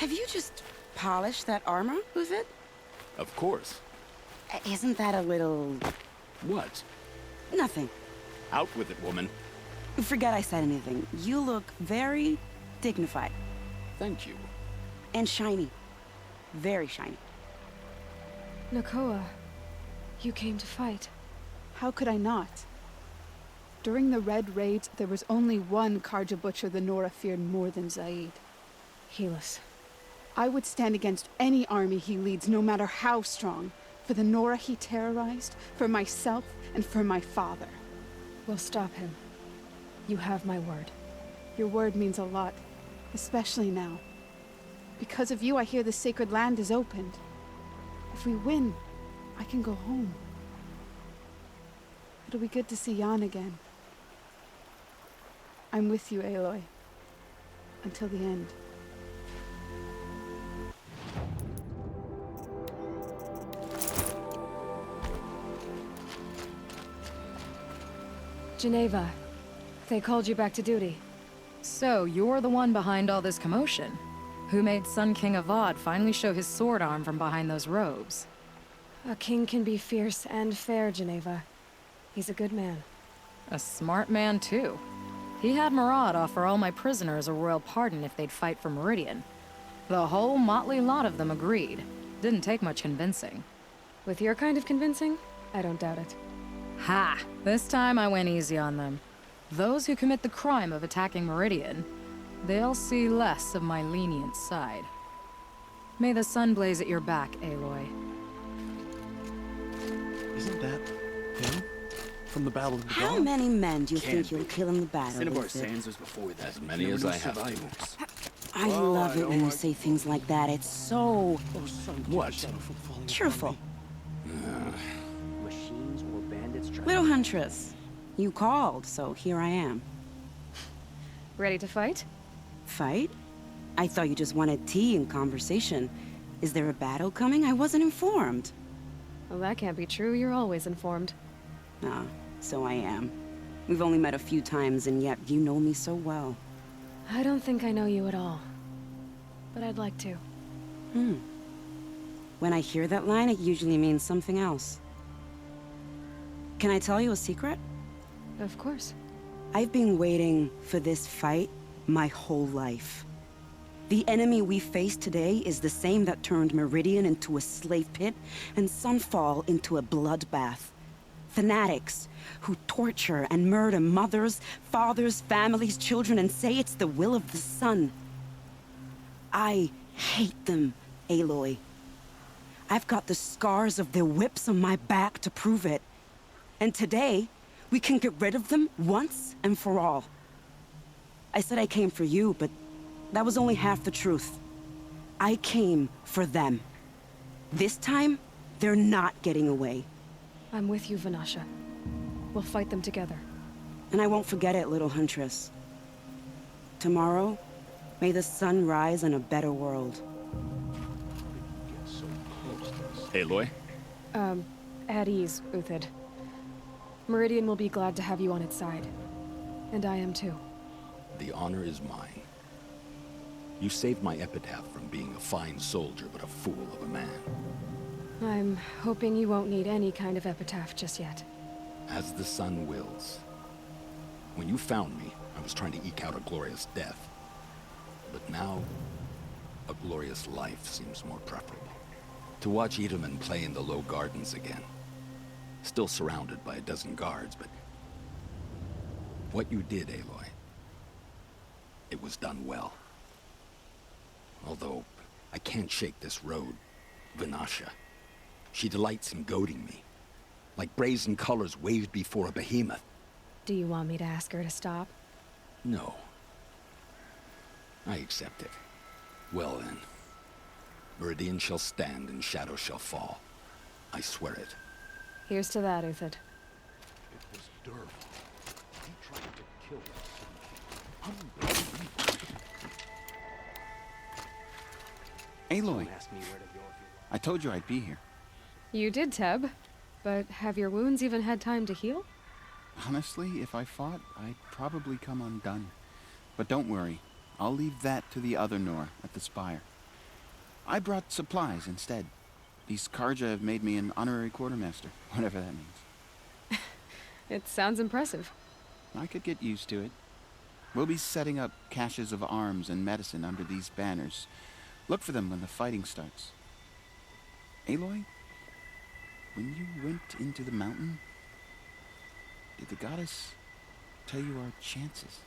Have you just polished that armor with it? Of course. Isn't that a little... What? Nothing. Out with it, woman. Forget I said anything. You look very dignified. Thank you. And shiny. Very shiny. Nakoa, you came to fight. How could I not? During the Red Raids, there was only one Karja Butcher the Nora feared more than Zaid. Helis. I would stand against any army he leads, no matter how strong. For the Nora he terrorized, for myself, and for my father. We'll stop him. You have my word. Your word means a lot, especially now. Because of you, I hear the sacred land is opened. If we win, I can go home. It'll be good to see Jan again. I'm with you, Aloy. Until the end. Geneva, they called you back to duty. So, you're the one behind all this commotion? Who made Sun King Avad finally show his sword arm from behind those robes? A king can be fierce and fair, Geneva. He's a good man. A smart man, too. He had Murad offer all my prisoners a royal pardon if they'd fight for Meridian. The whole motley lot of them agreed. Didn't take much convincing. With your kind of convincing, I don't doubt it. Ha! This time I went easy on them. Those who commit the crime of attacking Meridian, they'll see less of my lenient side. May the sun blaze at your back, Aloy. Isn't that him? From the Battle of the How Dawn? many men do you think Can't you'll be. kill in the battle? Cinnabar Is it? Sands was before that. As many as I have to. I love it when you say things like that. It's so What? cheerful. Machines or bandits trying Little Huntress, you called, so here I am. Ready to fight? Fight? I thought you just wanted tea and conversation. Is there a battle coming? I wasn't informed. Well, that can't be true. You're always informed. Ah, so I am. We've only met a few times, and yet you know me so well. I don't think I know you at all. But I'd like to. When I hear that line, it usually means something else. Can I tell you a secret? Of course. I've been waiting for this fight my whole life. The enemy we face today is the same that turned Meridian into a slave pit and Sunfall into a bloodbath. Fanatics who torture and murder mothers, fathers, families, children, and say it's the will of the sun. I hate them, Aloy. I've got the scars of their whips on my back to prove it. And today, we can get rid of them once and for all. I said I came for you, but that was only half the truth. I came for them. This time, they're not getting away. I'm with you, Vanasha. We'll fight them together. And I won't forget it, little Huntress. Tomorrow, may the sun rise in a better world. Aloy? At ease, Uthid. Meridian will be glad to have you on its side. And I am too. The honor is mine. You saved my epitaph from being a fine soldier, but a fool of a man. I'm hoping you won't need any kind of epitaph just yet. As the sun wills. When you found me, I was trying to eke out a glorious death. But now, a glorious life seems more preferable. To watch Itamen play in the low gardens again. Still surrounded by a dozen guards, but... what you did, Aloy, it was done well. Although, I can't shake this road, Vanasha. She delights in goading me. Like brazen colors waved before a behemoth. Do you want me to ask her to stop? No. I accept it. Well then. Meridian shall stand and shadow shall fall. I swear it. Here's to that, Uthid. It was Durval. He tried to kill us. Aloy, ask me where to go if you I told you I'd be here. You did, Teb. But have your wounds even had time to heal? Honestly, if I fought, I'd probably come undone. But don't worry, I'll leave that to the other Nora at the Spire. I brought supplies instead. These Karja have made me an honorary quartermaster, whatever that means. It sounds impressive. I could get used to it. We'll be setting up caches of arms and medicine under these banners. Look for them when the fighting starts. Aloy, when you went into the mountain, did the goddess tell you our chances?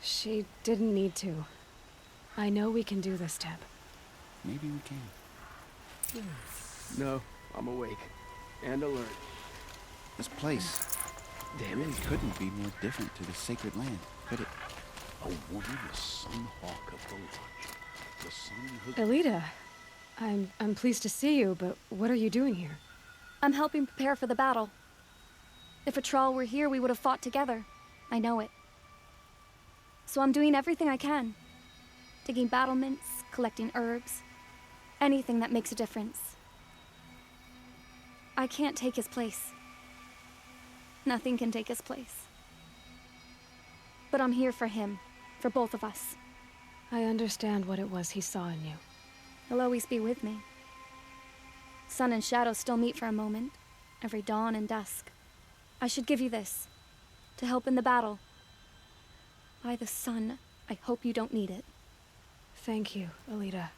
She didn't need to. I know we can do this, Teb. Maybe we can. No, I'm awake. And alert. This place really couldn't be more different to the sacred land, could it? A woman, the sun hawk of the lodge. The sun has... Elita, I'm pleased to see you, but what are you doing here? I'm helping prepare for the battle. If a Thrall were here, we would have fought together. I know it. So I'm doing everything I can. Digging battlements, collecting herbs. Anything that makes a difference. I can't take his place. Nothing can take his place. But I'm here for him. For both of us. I understand what it was he saw in you. He'll always be with me. Sun and shadow still meet for a moment. Every dawn and dusk. I should give you this. To help in the battle. By the sun, I hope you don't need it. Thank you, Elita.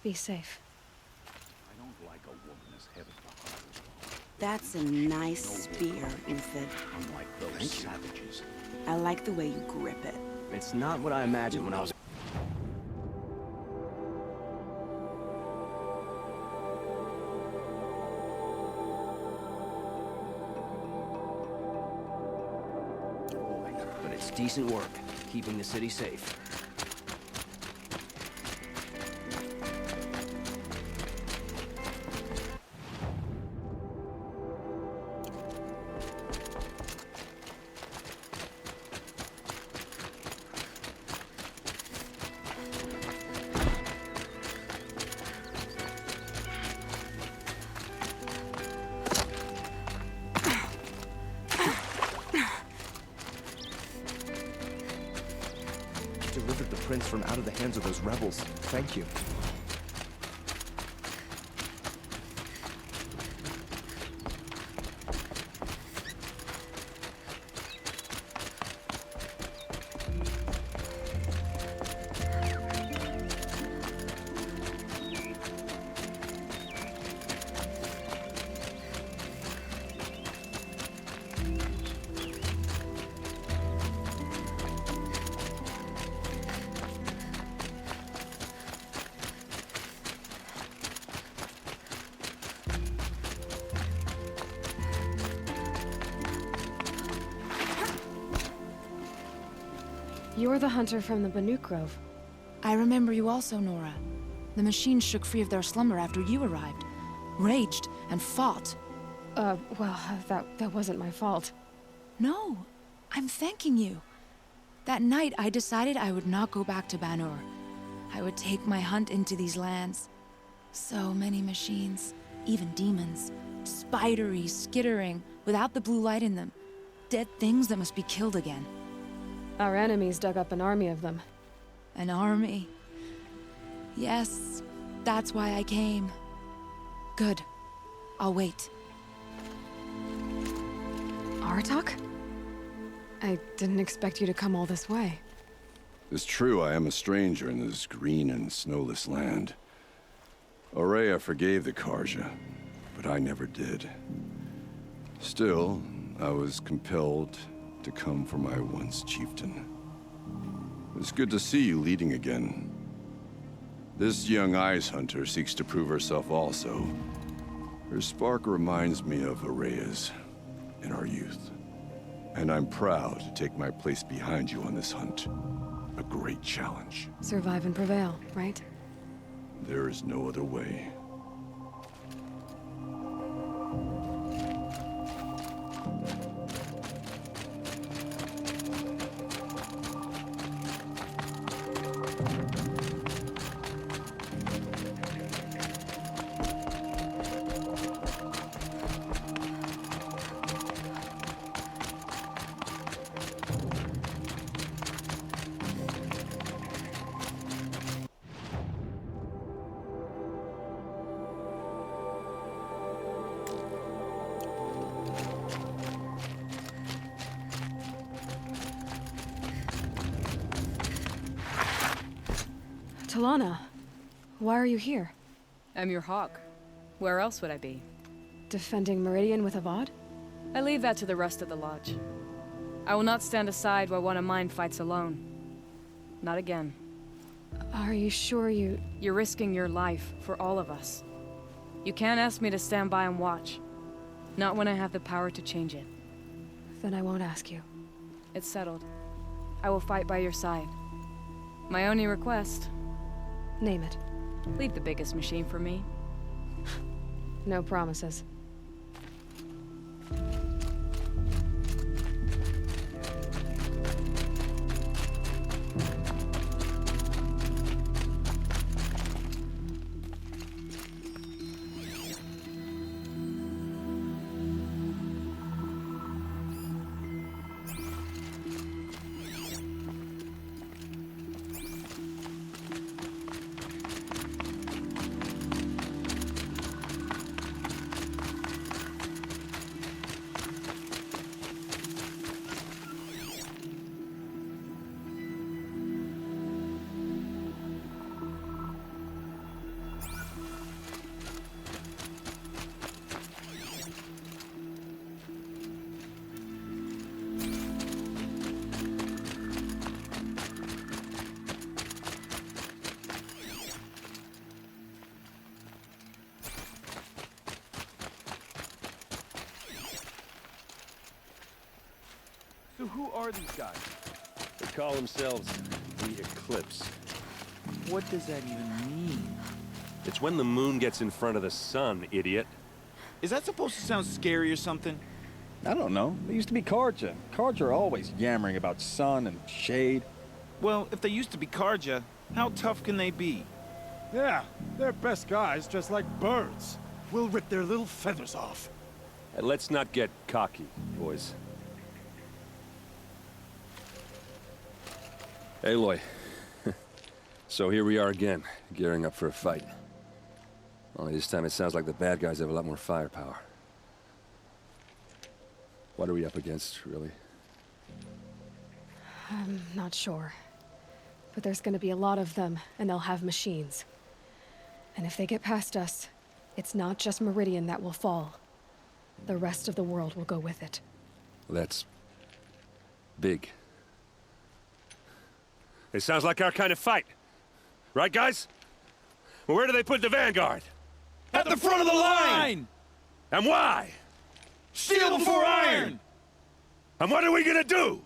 Be safe. I don't like a woman as heavy behind. That's a nice spear, Uthid. Unlike those savages. I like the way you grip it. It's not what I imagined when I was... Boy, but it's decent work, keeping the city safe. Delivered the prince from out of the hands of those rebels. Thank you. You're the hunter from the Banuk Grove. I remember you also, Nora. The machines shook free of their slumber after you arrived. Raged and fought. Well, that wasn't my fault. No, I'm thanking you. That night, I decided I would not go back to Banur. I would take my hunt into these lands. So many machines, even demons. Spidery, skittering, without the blue light in them. Dead things that must be killed again. Our enemies dug up an army of them. An army? Yes, that's why I came. Good. I'll wait. Artok? I didn't expect you to come all this way. It's true I am a stranger in this green and snowless land. Aurea forgave the Karja, but I never did. Still, I was compelled to come for my once chieftain. It's good to see you leading again. This young ice hunter seeks to prove herself also. Her spark reminds me of Aurea's in our youth. And I'm proud to take my place behind you on this hunt. A great challenge. Survive and prevail, right? There is no other way. Talana, why are you here? I'm your hawk. Where else would I be? Defending Meridian with Avad? I leave that to the rest of the Lodge. I will not stand aside while one of mine fights alone. Not again. Are you sure you... You're risking your life for all of us. You can't ask me to stand by and watch. Not when I have the power to change it. Then I won't ask you. It's settled. I will fight by your side. My only request... Name it. Leave the biggest machine for me. No promises. So who are these guys? They call themselves the Eclipse. What does that even mean? It's when the moon gets in front of the sun, idiot. Is that supposed to sound scary or something? I don't know. They used to be Karja. Karja are always yammering about sun and shade. Well, if they used to be Karja, how tough can they be? Yeah, they're best guys just like birds. We'll rip their little feathers off. And let's not get cocky, boys. Aloy. So here we are again, gearing up for a fight. Only this time it sounds like the bad guys have a lot more firepower. What are we up against, really? I'm not sure. But there's gonna be a lot of them, and they'll have machines. And if they get past us, it's not just Meridian that will fall. The rest of the world will go with it. That's... big. It sounds like our kind of fight. Right, guys? Well, where do they put the Vanguard? At the front of the line! And why? Steel before iron! And what are we gonna do?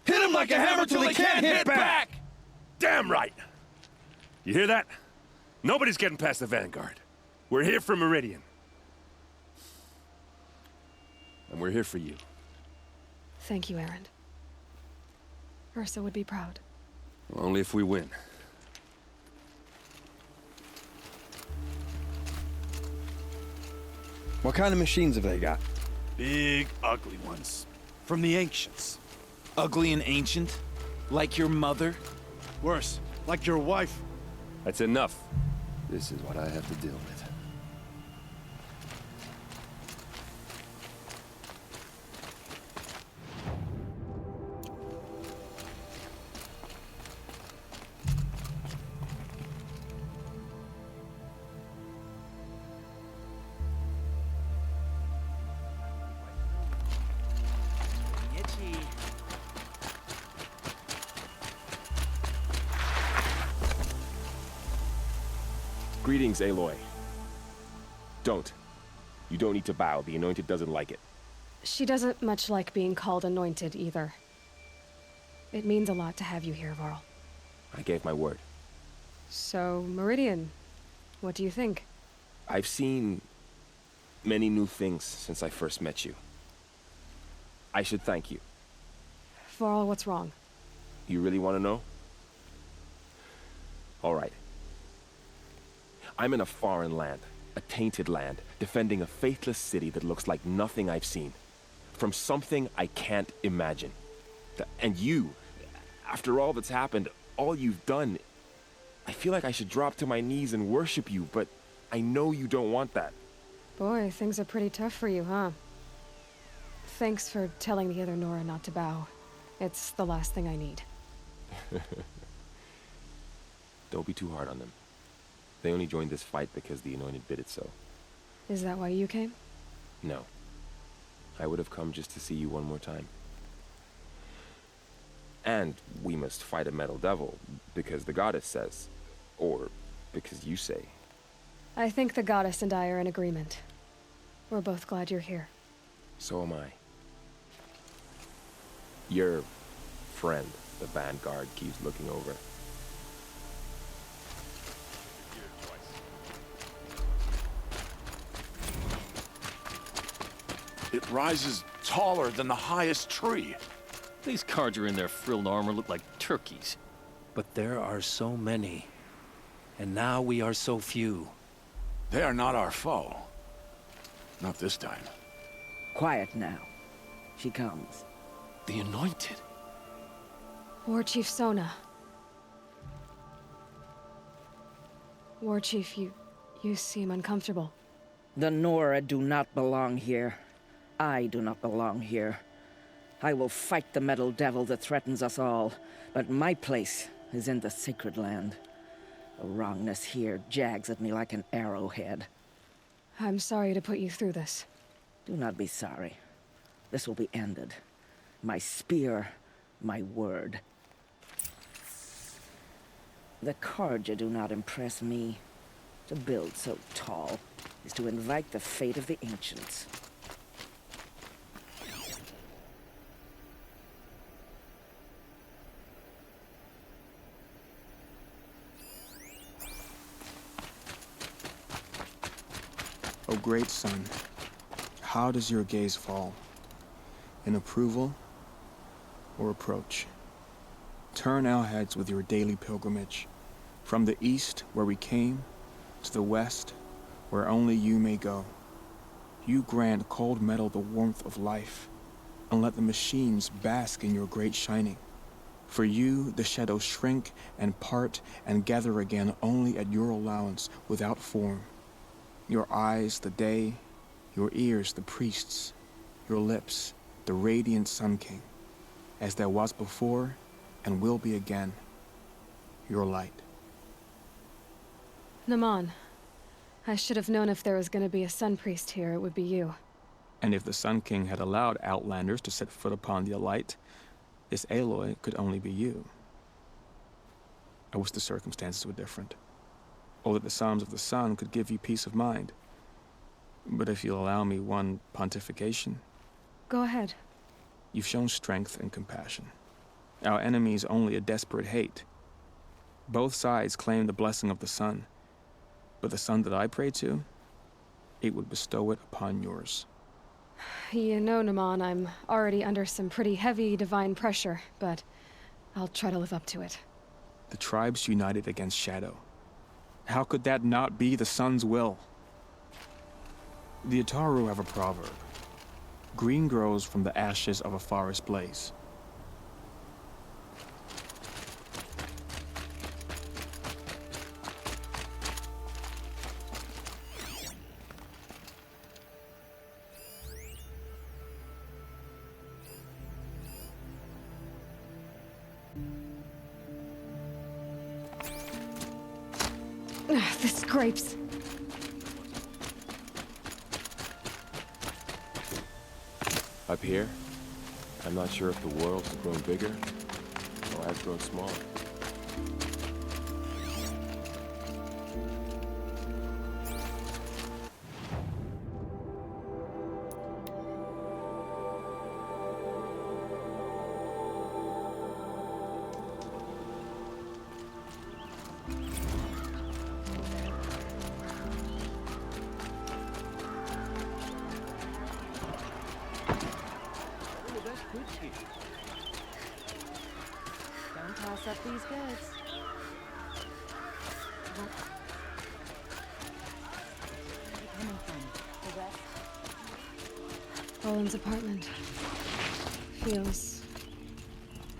Hit them like a hammer till they can't hit back! Damn right! You hear that? Nobody's getting past the Vanguard. We're here for Meridian. And we're here for you. Thank you, Erend. Ursa would be proud. Well, only if we win. What kind of machines have they got? Big, ugly ones. From the ancients. Ugly and ancient? Like your mother? Worse, like your wife. That's enough. This is what I have to deal with. Greetings, Aloy. Don't. You don't need to bow. The Anointed doesn't like it. She doesn't much like being called Anointed, either. It means a lot to have you here, Varl. I gave my word. So, Meridian, what do you think? I've seen many new things since I first met you. I should thank you. Varl, what's wrong? You really want to know? All right. I'm in a foreign land, a tainted land, defending a faithless city that looks like nothing I've seen. From something I can't imagine. And you, after all that's happened, all you've done, I feel like I should drop to my knees and worship you, but I know you don't want that. Boy, things are pretty tough for you, huh? Thanks for telling the other Nora not to bow. It's the last thing I need. Don't be too hard on them. They only joined this fight because the Anointed bid it so. Is that why you came? No. I would have come just to see you one more time. And we must fight a metal devil, because the goddess says. Or because you say. I think the goddess and I are in agreement. We're both glad you're here. So am I. Your friend, the vanguard, keeps looking over. It rises taller than the highest tree. These Carja in their frilled armor look like turkeys. But there are so many. And now we are so few. They are not our foe. Not this time. Quiet now. She comes. The Anointed. War Chief Sona. War Chief, you seem uncomfortable. The Nora do not belong here. I do not belong here. I will fight the metal devil that threatens us all, but my place is in the sacred land. The wrongness here jags at me like an arrowhead. I'm sorry to put you through this. Do not be sorry. This will be ended. My spear, my word. The Carja do not impress me. To build so tall is to invite the fate of the ancients. O great sun, how does your gaze fall? In approval or approach? Turn our heads with your daily pilgrimage, from the east where we came, to the west where only you may go. You grant cold metal the warmth of life, and let the machines bask in your great shining. For you, the shadows shrink and part and gather again only at your allowance without form. Your eyes, the day, your ears, the priests, your lips, the radiant Sun King, as there was before and will be again, your light. Naman, I should have known if there was going to be a Sun Priest here, it would be you. And if the Sun King had allowed Outlanders to set foot upon the Alight, this Aloy could only be you. I wish the circumstances were different, or that the Psalms of the Sun could give you peace of mind. But if you'll allow me one pontification... Go ahead. You've shown strength and compassion. Our enemies only a desperate hate. Both sides claim the blessing of the sun. But the sun that I pray to, it would bestow it upon yours. You know, Naman, I'm already under some pretty heavy divine pressure, but I'll try to live up to it. The tribes united against Shadow. How could that not be the sun's will? The Ataru have a proverb. Green grows from the ashes of a forest blaze. This scrapes. Up here, I'm not sure if the world has grown bigger or has grown smaller. Don't toss up these goods. Roland's apartment feels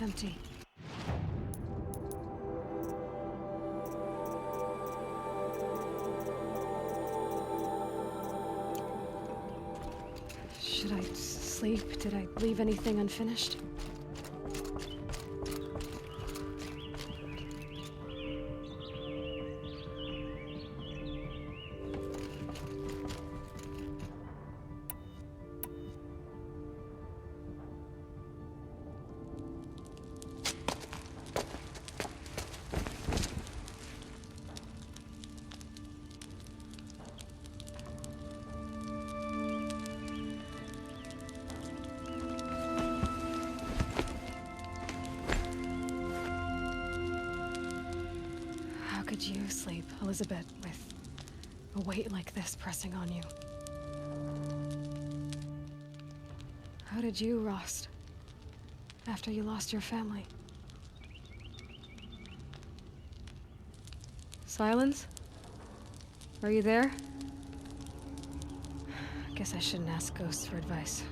empty. Should I sleep? Did I leave anything unfinished? could you sleep, Elizabeth, with a weight like this pressing on you? How did you rest after you lost your family? Sylens? Are you there? I guess I shouldn't ask ghosts for advice.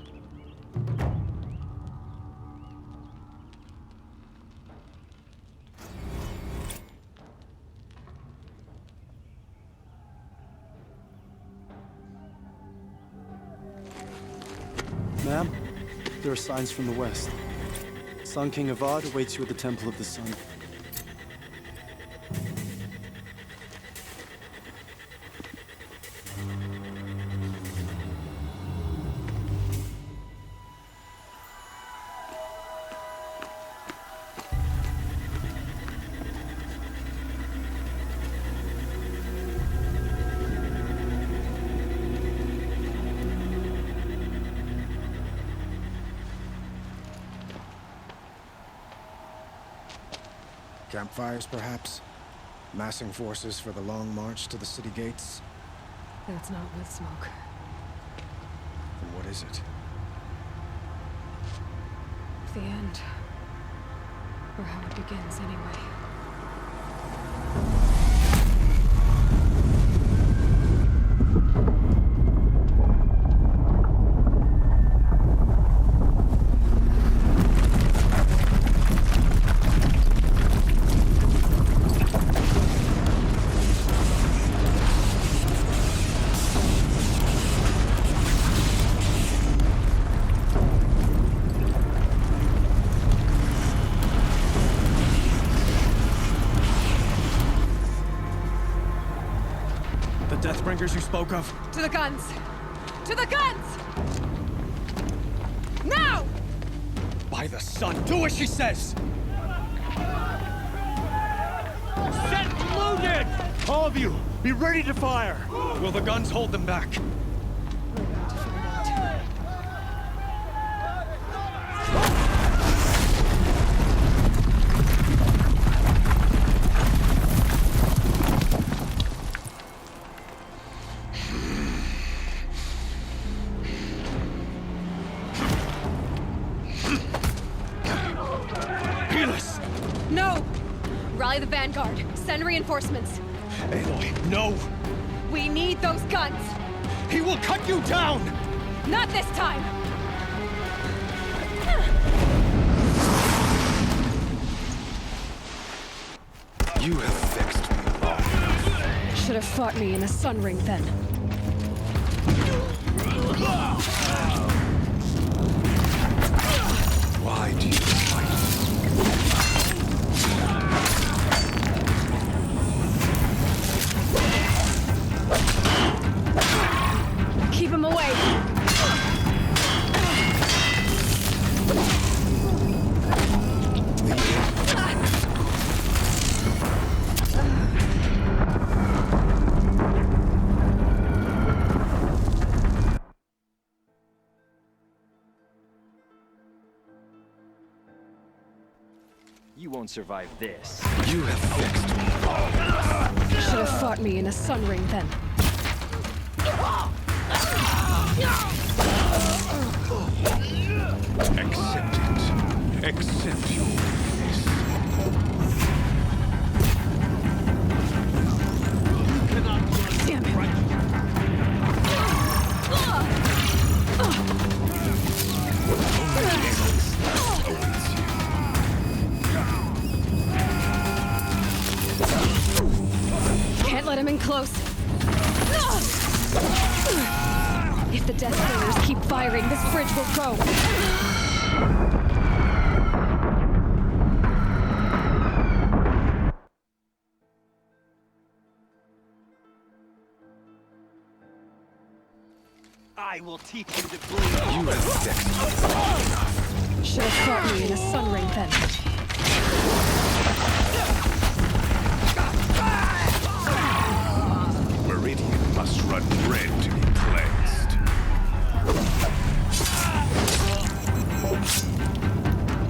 Ma'am, there are signs from the west. Sun King Avad awaits you at the Temple of the Sun. Campfires, perhaps? Massing forces for the long march to the city gates? That's not with smoke. Then what is it? The end. Or how it begins, anyway. Deathbringers you spoke of? To the guns! To the guns! Now! By the sun, do as she says! Set loaded! All of you, be ready to fire! Will the guns hold them back? No! Rally the vanguard. Send reinforcements. Aloy, no! We need those guns! He will cut you down! Not this time! You have fixed me long. Should have fought me in the Sun Ring then. Why do you fight? Keep him away! You won't survive this. You have fixed me. Should have fought me in a Sun Ring then. Accept it. Accept your weakness. Damn it! Can't let him in close. If the Deathbringers keep firing, this bridge will go. I will teach you to breathe. You have fixed me. Should have fought me in a Sun Ring then. Meridian must run red to be cleansed.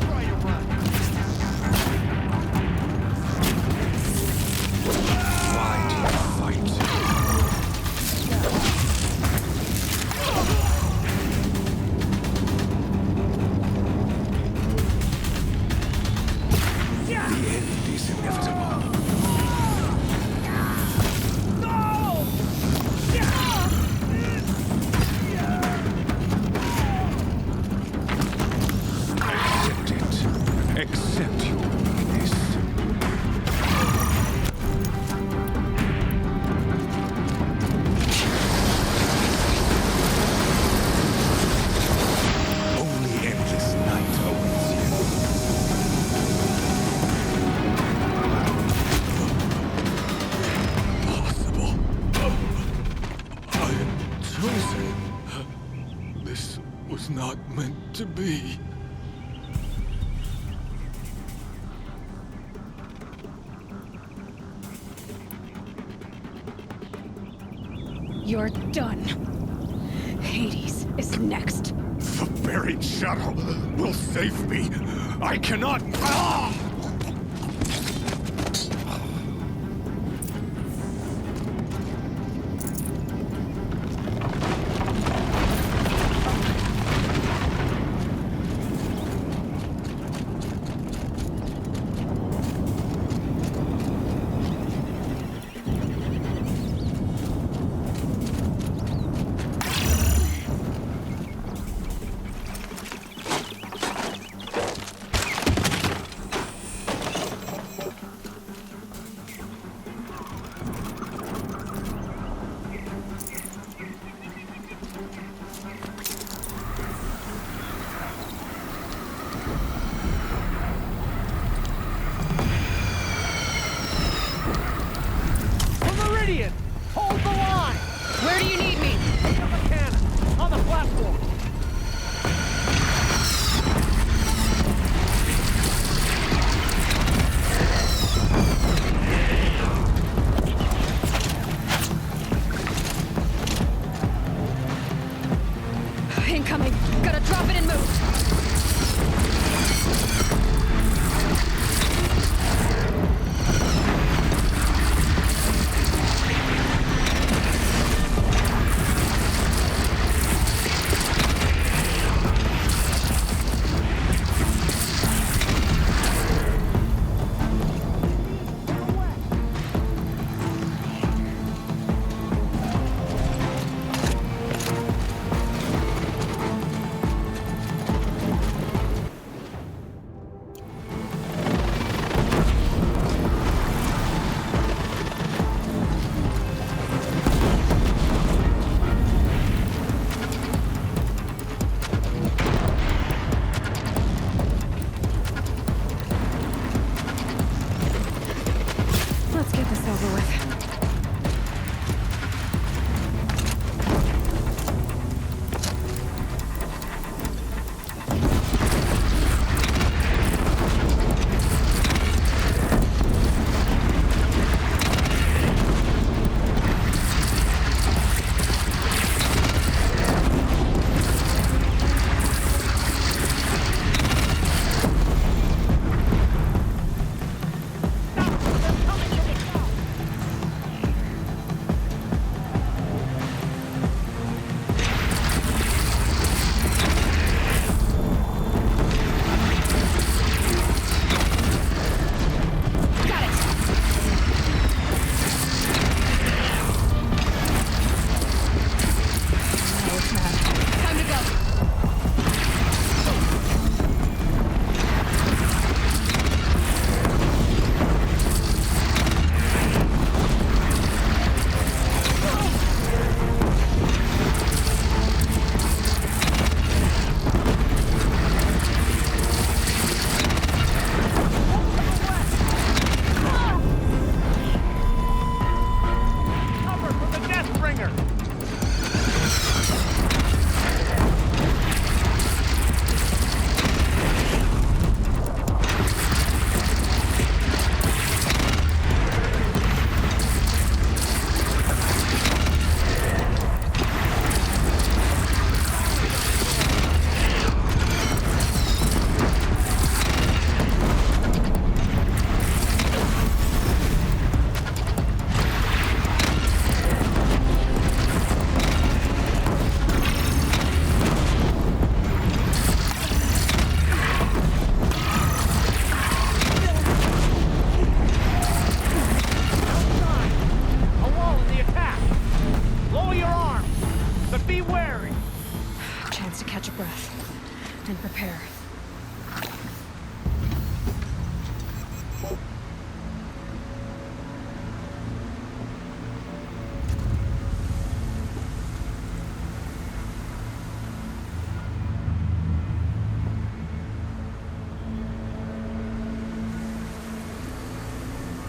Try to run. You're done. Hades is next. The buried shadow will save me. I cannot... Ah! Hold the line! Where do you need me? On the cannon, on the platform. Incoming! Gotta drop it and move! Let's get this over with.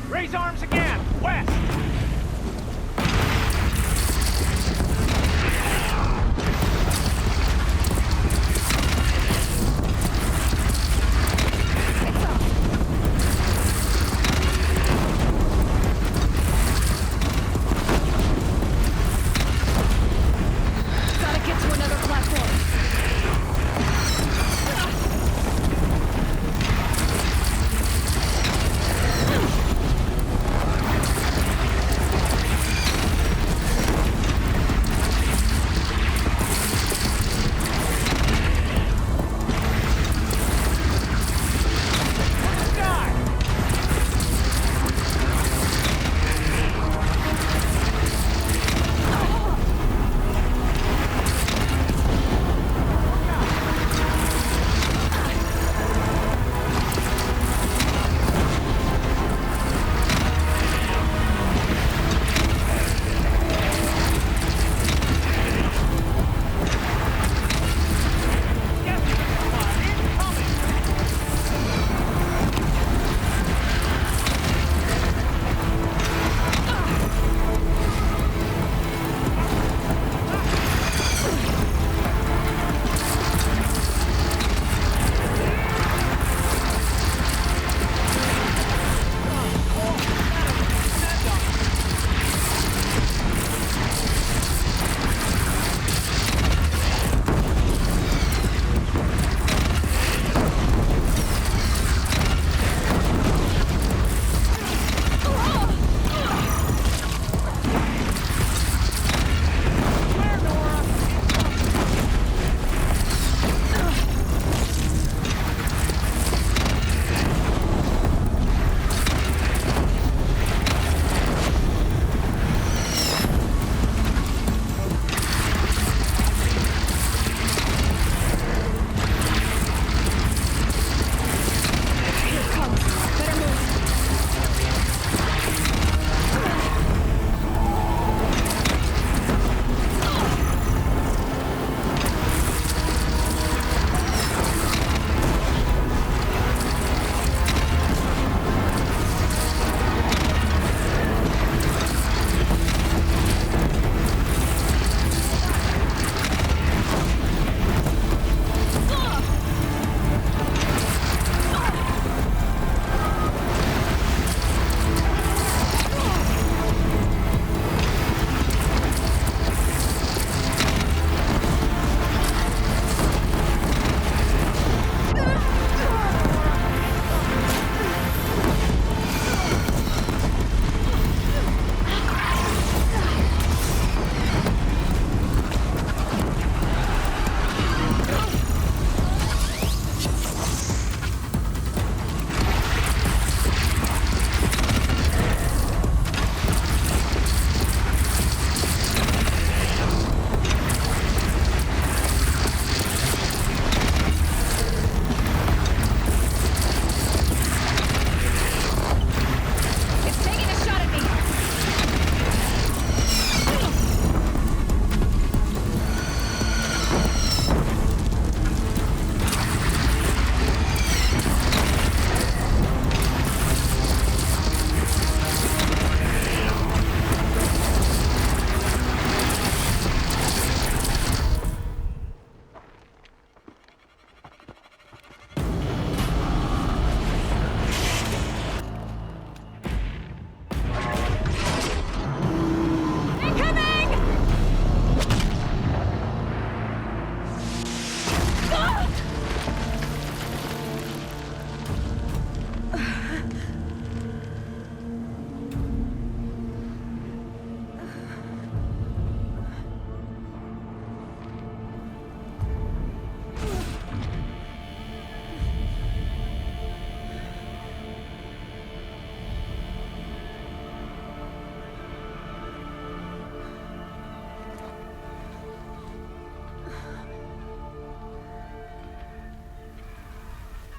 Raise arms again! West!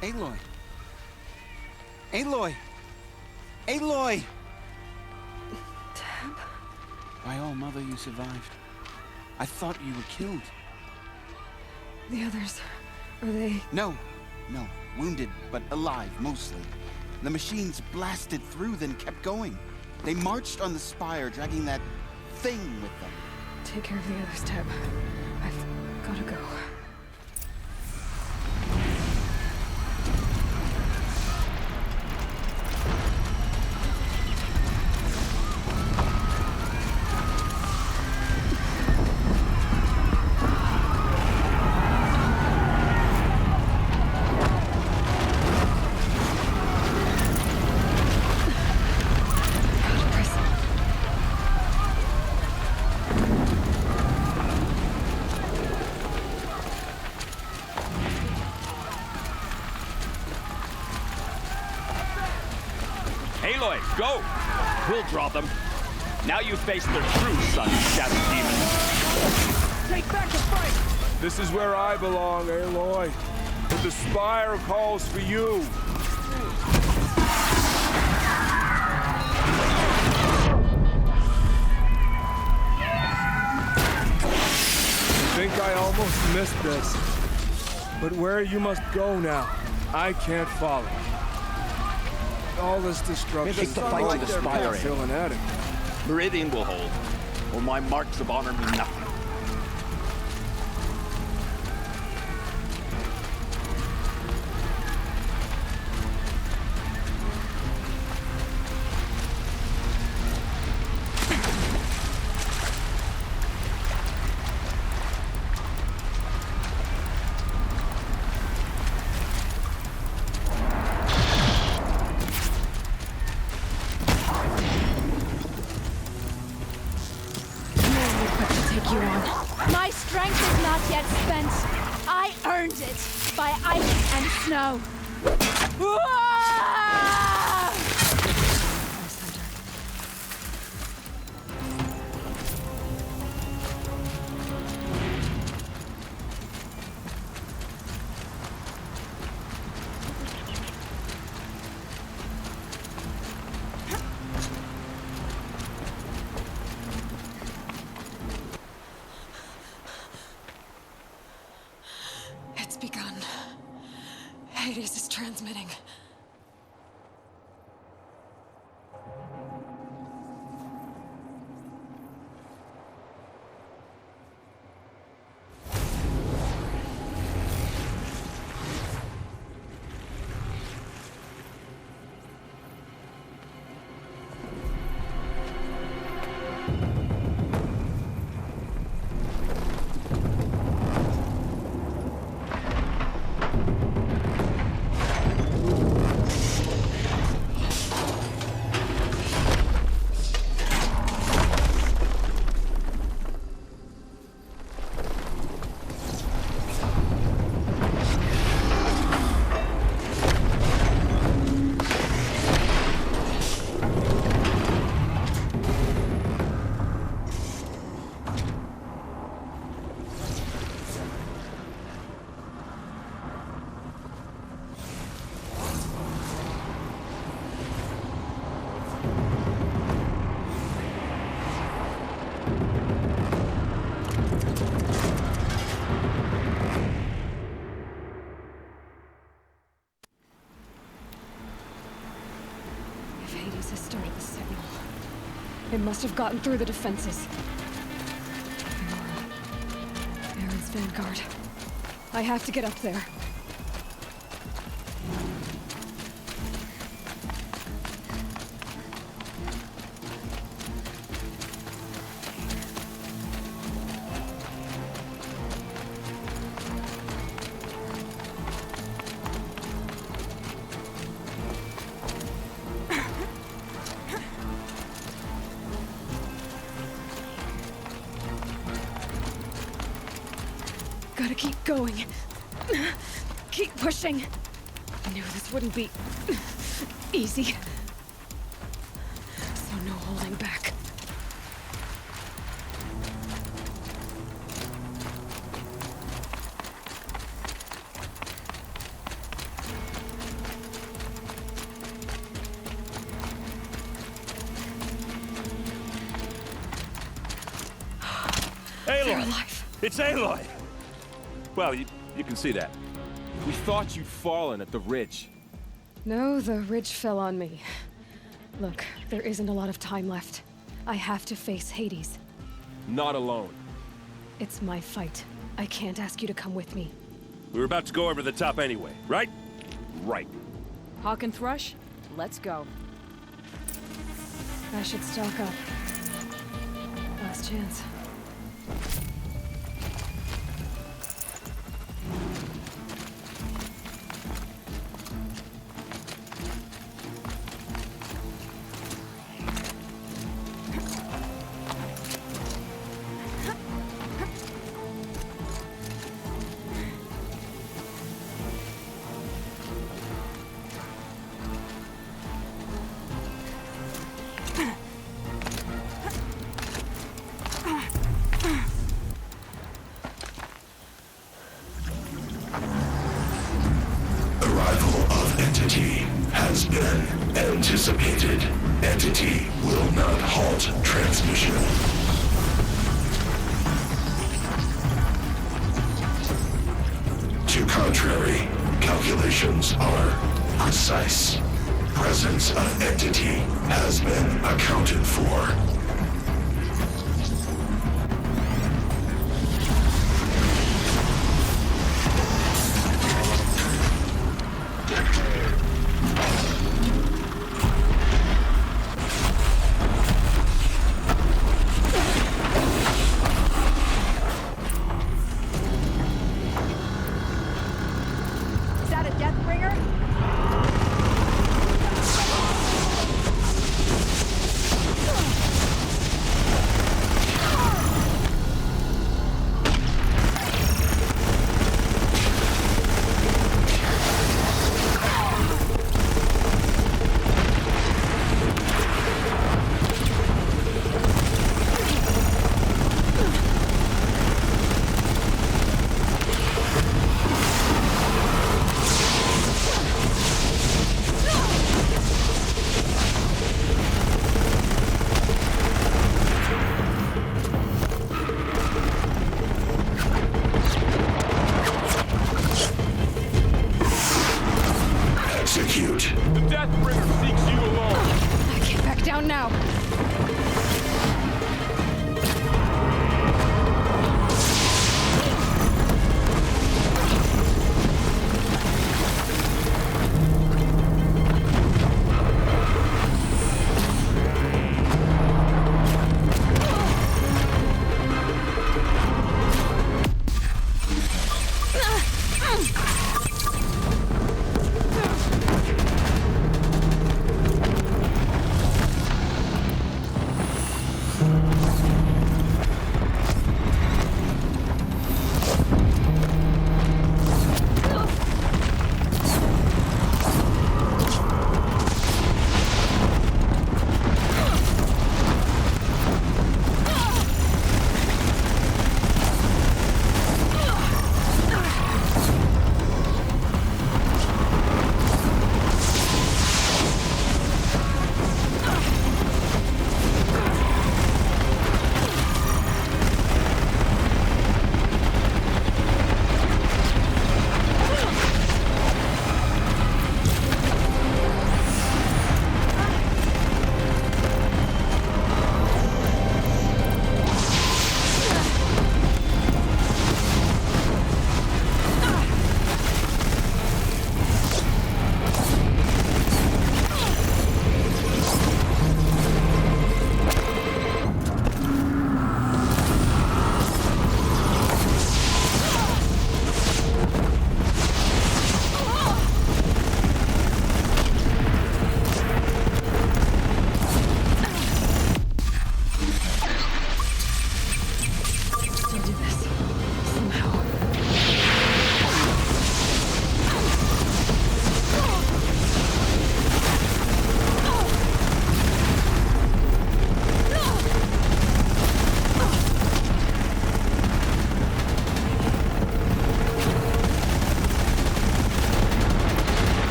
Aloy! Aloy! Aloy! Tab? By all mother, you survived. I thought you were killed. The others, are they... No. Wounded, but alive, mostly. The machines blasted through, then kept going. They marched on the spire, dragging that thing with them. Take care of the others, Tab. I've gotta go. Aloy, go! We'll draw them. Now you face their true son, Shadow Demon. Take back the fight! This is where I belong, Aloy. But the spire calls for you. I think I almost missed this. But where you must go now, I can't follow. All this destruction. Take the fight to the spire. Feeling at it. Meridian will hold, or my marks of honor mean nothing. My strength is not yet spent. I earned it by ice and snow. It's begun. Hades is transmitting. It must have gotten through the defenses. Aaron's vanguard. I have to get up there. Gotta keep going. Keep pushing. I knew this wouldn't be easy. So no holding back. They're alive. It's Aloy! Well, you can see that. We thought you'd fallen at the ridge. No, the ridge fell on me. Look, there isn't a lot of time left. I have to face Hades. Not alone. It's my fight. I can't ask you to come with me. We were about to go over the top anyway, right? Right. Hawk and Thrush, let's go. I should stock up. Last chance. Has been anticipated. Entity will not halt transmission. To contrary, calculations are precise. Presence of entity has been accounted for.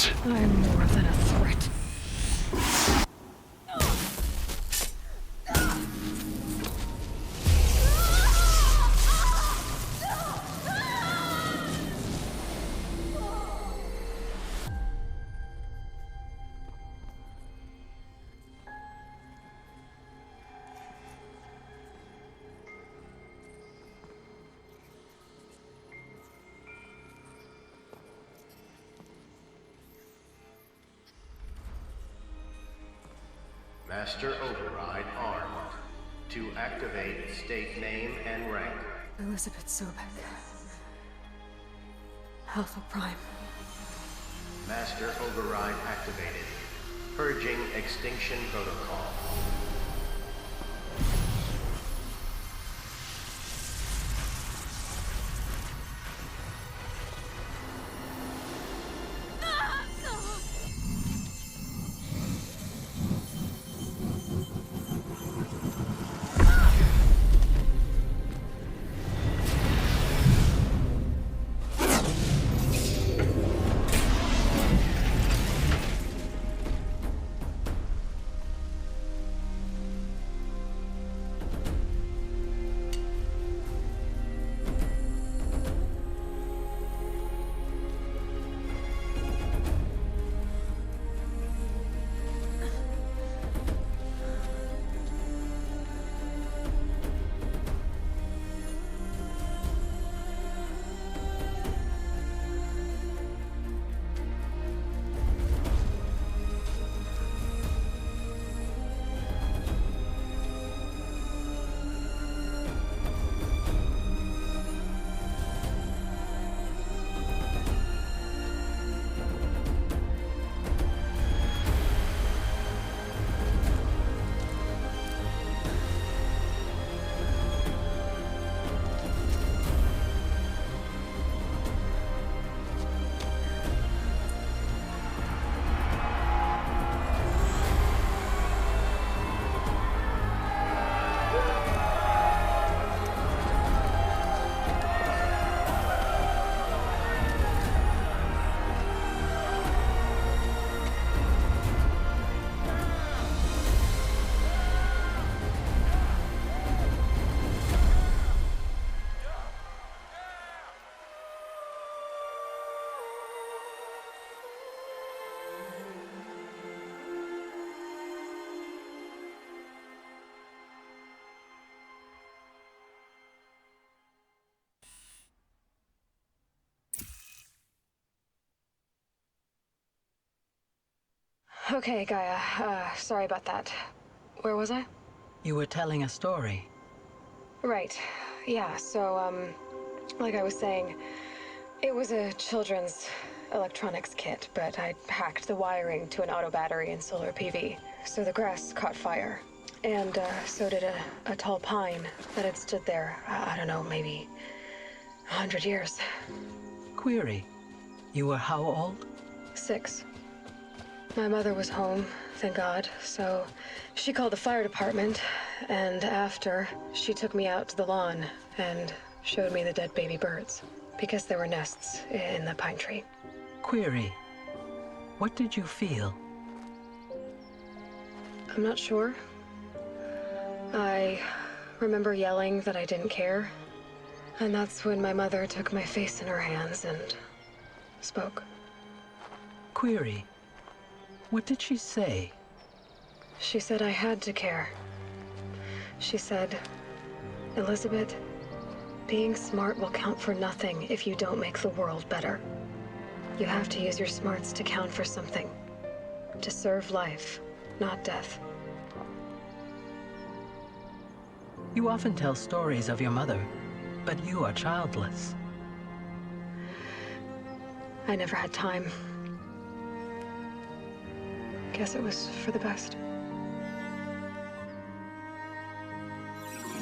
threat. I'm more than a threat. Master Override armed. To activate, state name and rank. Elizabeth Sobek. Alpha Prime. Master Override activated. Purging Extinction Protocol. Okay, Gaia. Sorry about that. Where was I? You were telling a story. Right. Yeah, so, like I was saying, it was a children's electronics kit, but I hacked the wiring to an auto battery and solar PV. So the grass caught fire. And, so did a tall pine that had stood there, I don't know, maybe 100 years. Query. You were how old? 6. My mother was home, thank God, so she called the fire department, and after, she took me out to the lawn and showed me the dead baby birds, because there were nests in the pine tree. Query. What did you feel? I'm not sure. I remember yelling that I didn't care, and that's when my mother took my face in her hands and spoke. Query. What did she say? She said I had to care. She said, Elizabeth, being smart will count for nothing if you don't make the world better. You have to use your smarts to count for something. To serve life, not death. You often tell stories of your mother, but you are childless. I never had time. Guess it was for the best.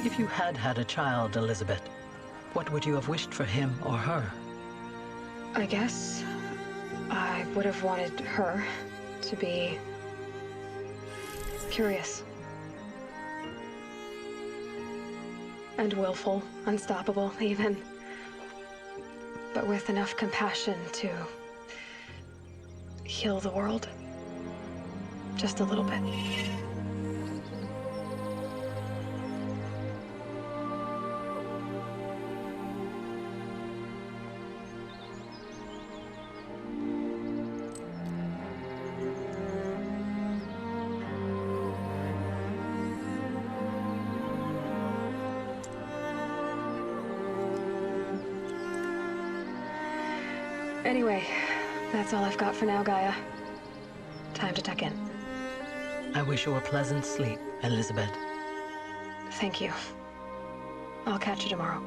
If you had had a child, Elizabeth, what would you have wished for him or her? I guess I would have wanted her to be curious. And willful, unstoppable, even. But with enough compassion to heal the world. Just a little bit. Anyway, that's all I've got for now, Gaia. Time to tuck in. I wish you a pleasant sleep, Elizabeth. Thank you. I'll catch you tomorrow.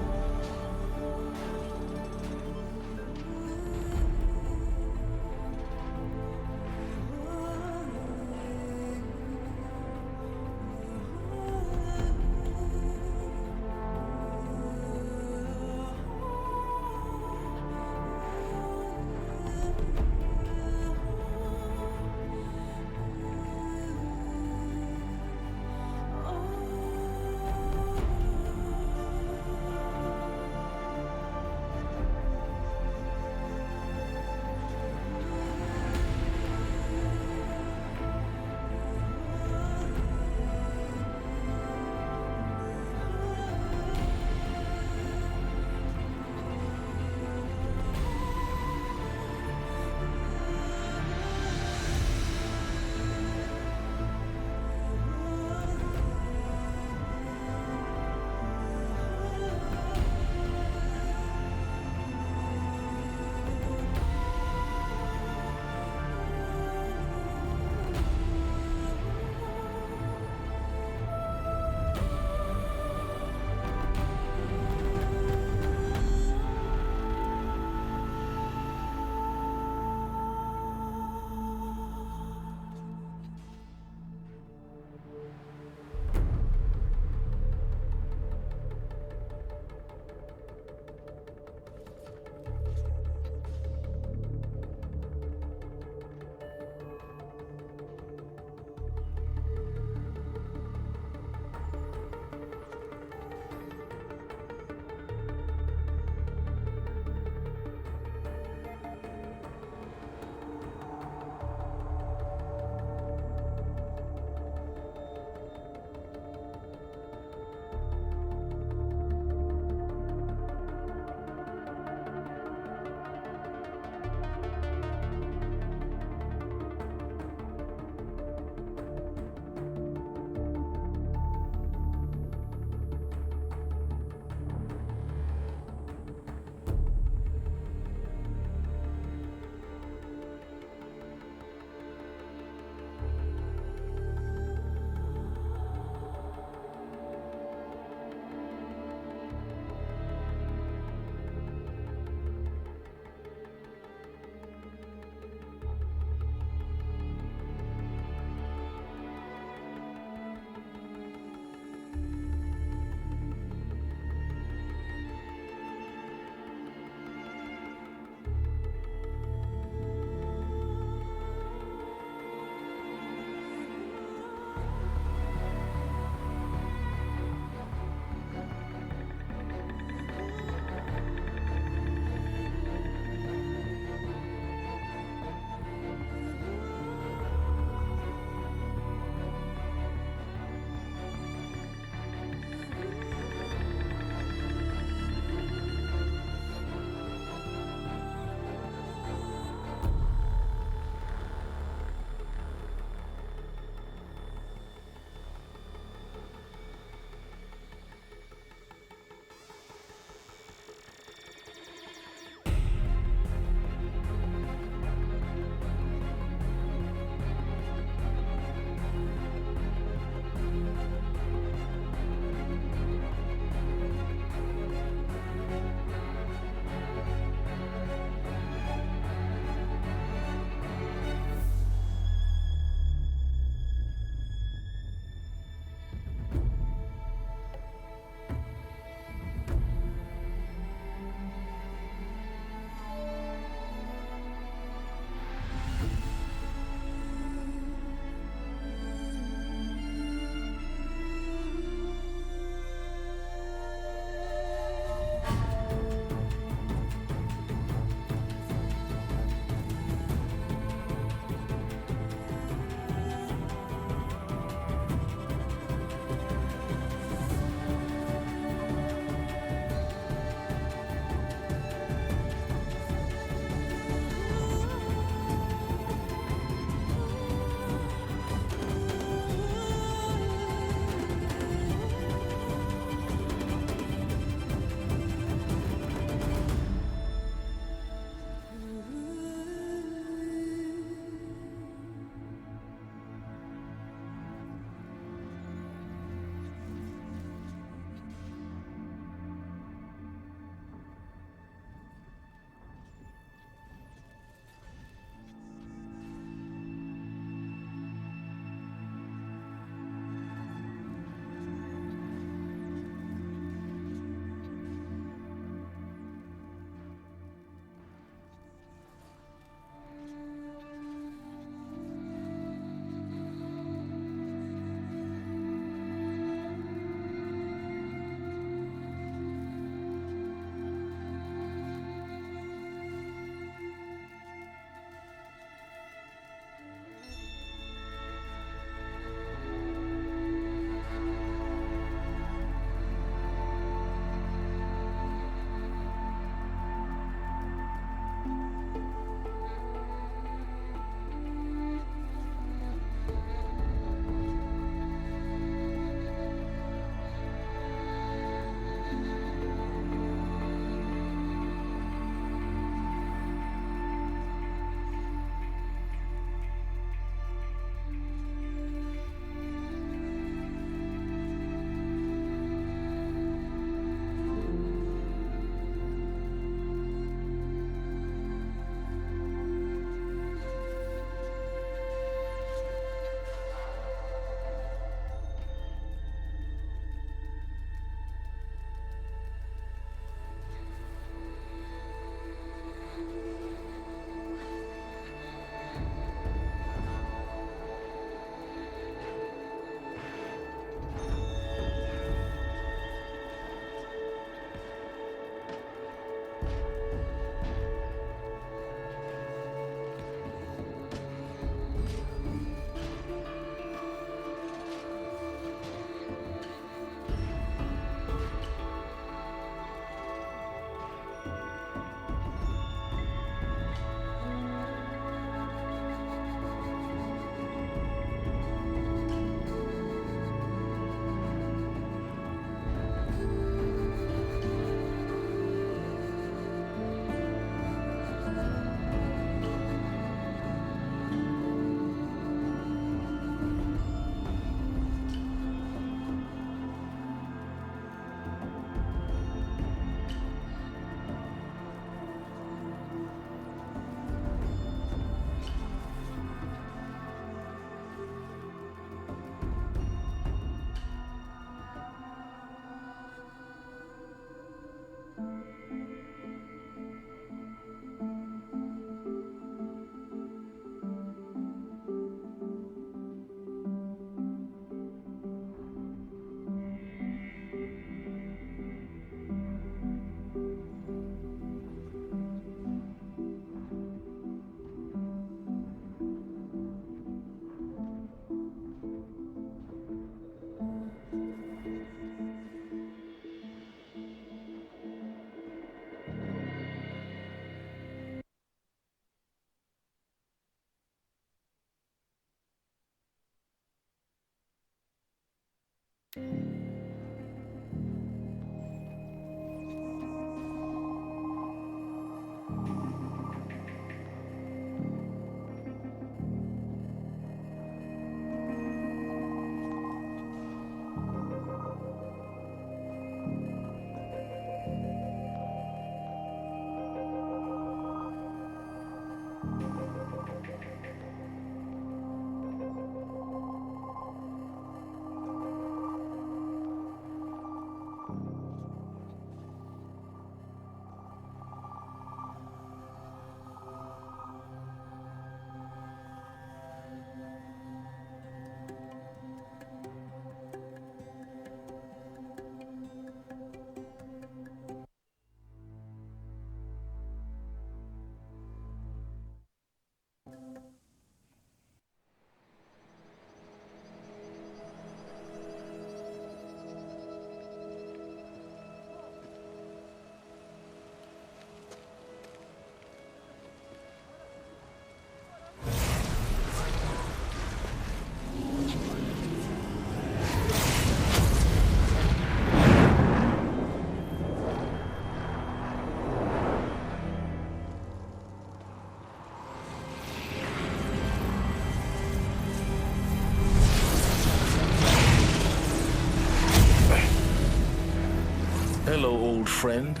Hello, old friend.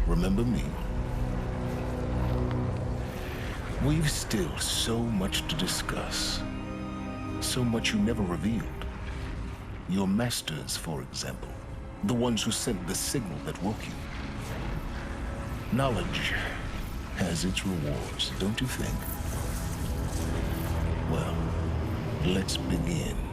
Remember me? We've still so much to discuss. So much you never revealed. Your masters, for example. The ones who sent the signal that woke you. Knowledge has its rewards, don't you think? Well, let's begin.